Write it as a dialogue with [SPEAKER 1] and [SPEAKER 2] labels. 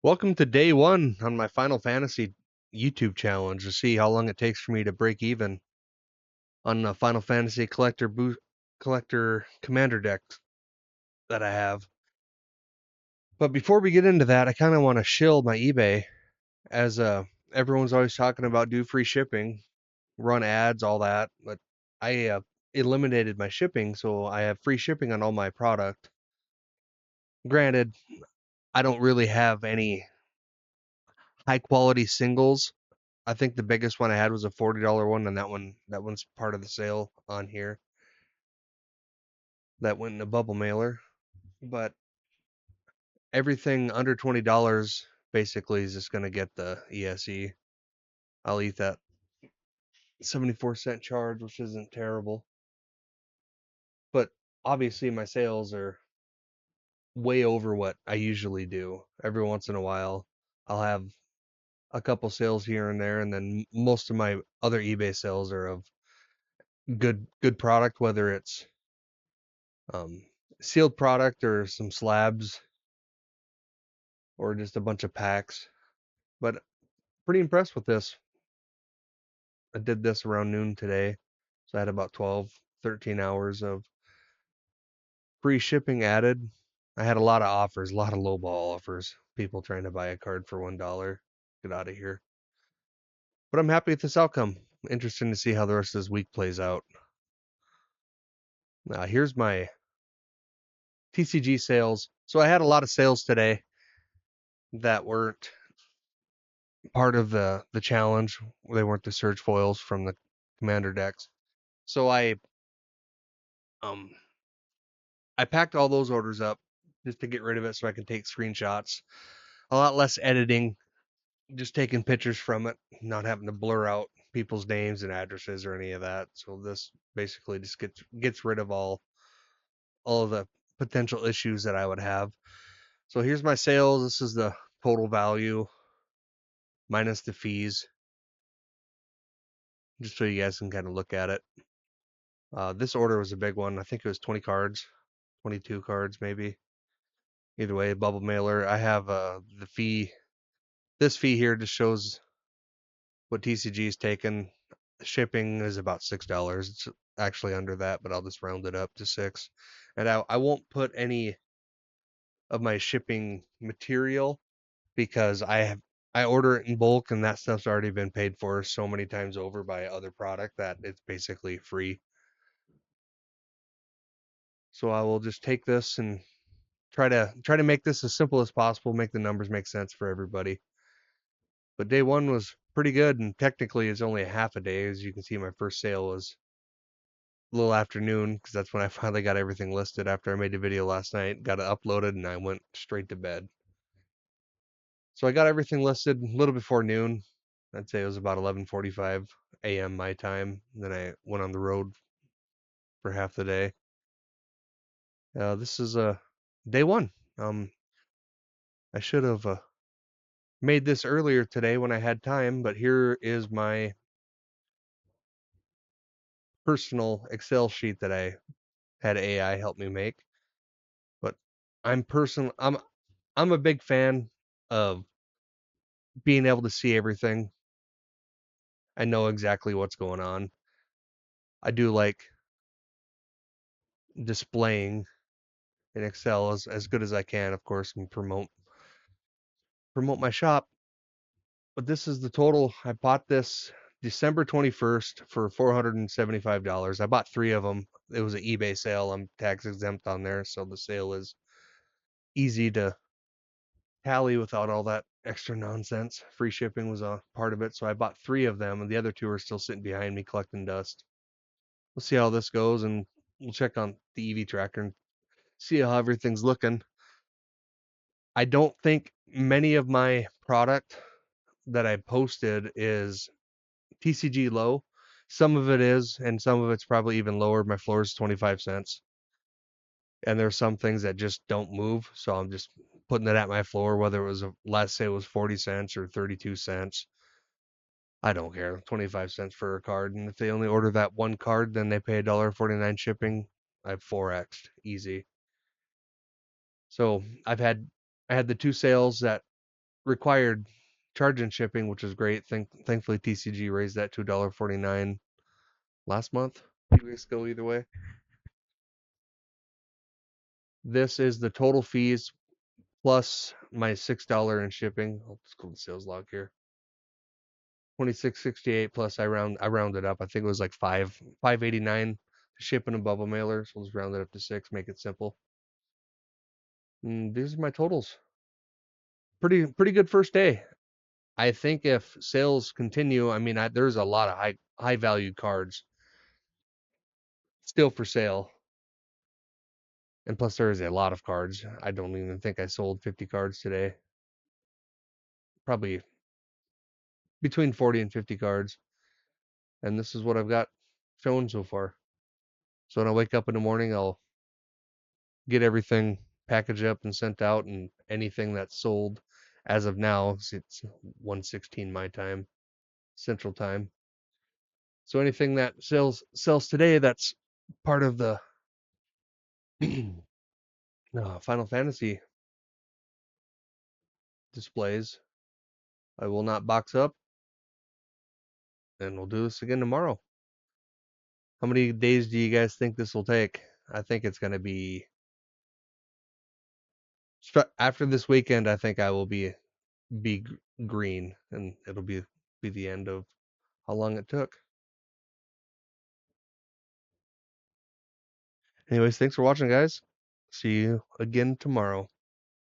[SPEAKER 1] Welcome to day one on my Final Fantasy YouTube challenge to see how long it takes for me to break even on the Final Fantasy collector commander deck that I have. But before we get into that, I kind of want to shill my eBay as everyone's always talking about do free shipping, run ads, all that. But I eliminated my shipping, so I have free shipping on all my product. Granted, I don't really have any high quality singles. I think the biggest one I had was a $40 one, and that one's part of the sale on here. That went in a bubble mailer. But everything under $20 basically is just gonna get the ESE. I'll eat that 74-cent charge, which isn't terrible. But obviously my sales are way over what I usually do. Every once in a while I'll have a couple sales here and there, and then most of my other eBay sales are of good product, whether it's um, sealed product or some slabs or just a bunch of packs. But pretty impressed with this. I did this around noon today, so I had about 12, 13 hours of free shipping added. I had a lot of offers, a lot of lowball offers. People trying to buy a card for $1. Get out of here. But I'm happy with this outcome. Interesting to see how the rest of this week plays out. Here's my TCG sales. So I had a lot of sales today that weren't part of the challenge. They weren't the surge foils from the commander decks. So um I packed all those orders up just to get rid of it so I can take screenshots. A lot less editing, just taking pictures from it, not having to blur out people's names and addresses or any of that. So this basically just gets rid of all of the potential issues that I would have. So here's my sales. This is the total value minus the fees, just so you guys can kind of look at it. This order was a big one. I think it was 20 cards, 22 cards maybe. Either way, bubble mailer. I have the fee. This fee here just shows what TCG is taken. Shipping is about $6. It's actually under that, but I'll just round it up to 6. And I won't put any of my shipping material because I order it in bulk and that stuff's already been paid for so many times over by other product that it's basically free. So I will just take this and try to make this as simple as possible, make the numbers make sense for everybody. But day one was pretty good, and technically it's only a half a day. As you can see, my first sale was a little afternoon because that's when I finally got everything listed after I made a video last night, got it uploaded, and I went straight to bed. So I got everything listed a little before noon. I'd say it was about 11:45 a.m. my time. Then I went on the road for half the day. This is day one. I should have made this earlier today when I had time, but here is my personal Excel sheet that I had AI help me make. But I'm a big fan of being able to see everything. I know exactly what's going on. I do like displaying in Excel as good as I can, of course, and promote my shop. But this is the total. I bought this December 21st for $475. I bought 3 of them. It was an eBay sale. I'm tax exempt on there, so the sale is easy to tally without all that extra nonsense. Free shipping was a part of it, so I bought 3 of them, and the other 2 are still sitting behind me collecting dust. We'll see how this goes, and we'll check on the EV tracker and see how everything's looking. I don't think many of my product that I posted is TCG low. Some of it is, and some of it's probably even lower. My floor is 25 cents. And there's some things that just don't move. So I'm just putting it at my floor, whether it was, let's say it was 40 cents or 32 cents. I don't care. 25 cents for a card. And if they only order that one card, then they pay $1.49 shipping. I've 4x'd easy. So I had the 2 sales that required charge and shipping, which is great. Thankfully TCG raised that to $1.49 last month, 2 weeks ago, either way. This is the total fees plus my $6 in shipping. I'll just go to the sales log here. 26.68 plus I rounded up. I think it was like 5.89 shipping and bubble mailer. So we'll just round it up to 6, make it simple. And these are my totals. Pretty good first day. I think if sales continue, I mean, there's a lot of high valued cards still for sale. And plus there is a lot of cards. I don't even think I sold 50 cards today. Probably between 40 and 50 cards. And this is what I've got shown so far. So when I wake up in the morning, I'll get everything packaged up and sent out, and anything that's sold as of now, it's 1:16 my time, Central Time. So anything that sells today that's part of the Final Fantasy displays, I will not box up, and we'll do this again tomorrow. How many days do you guys think this will take? I think it's going to be after this weekend. I think I will be green, and it'll be the end of how long it took. Anyways, thanks for watching, guys. See you again tomorrow.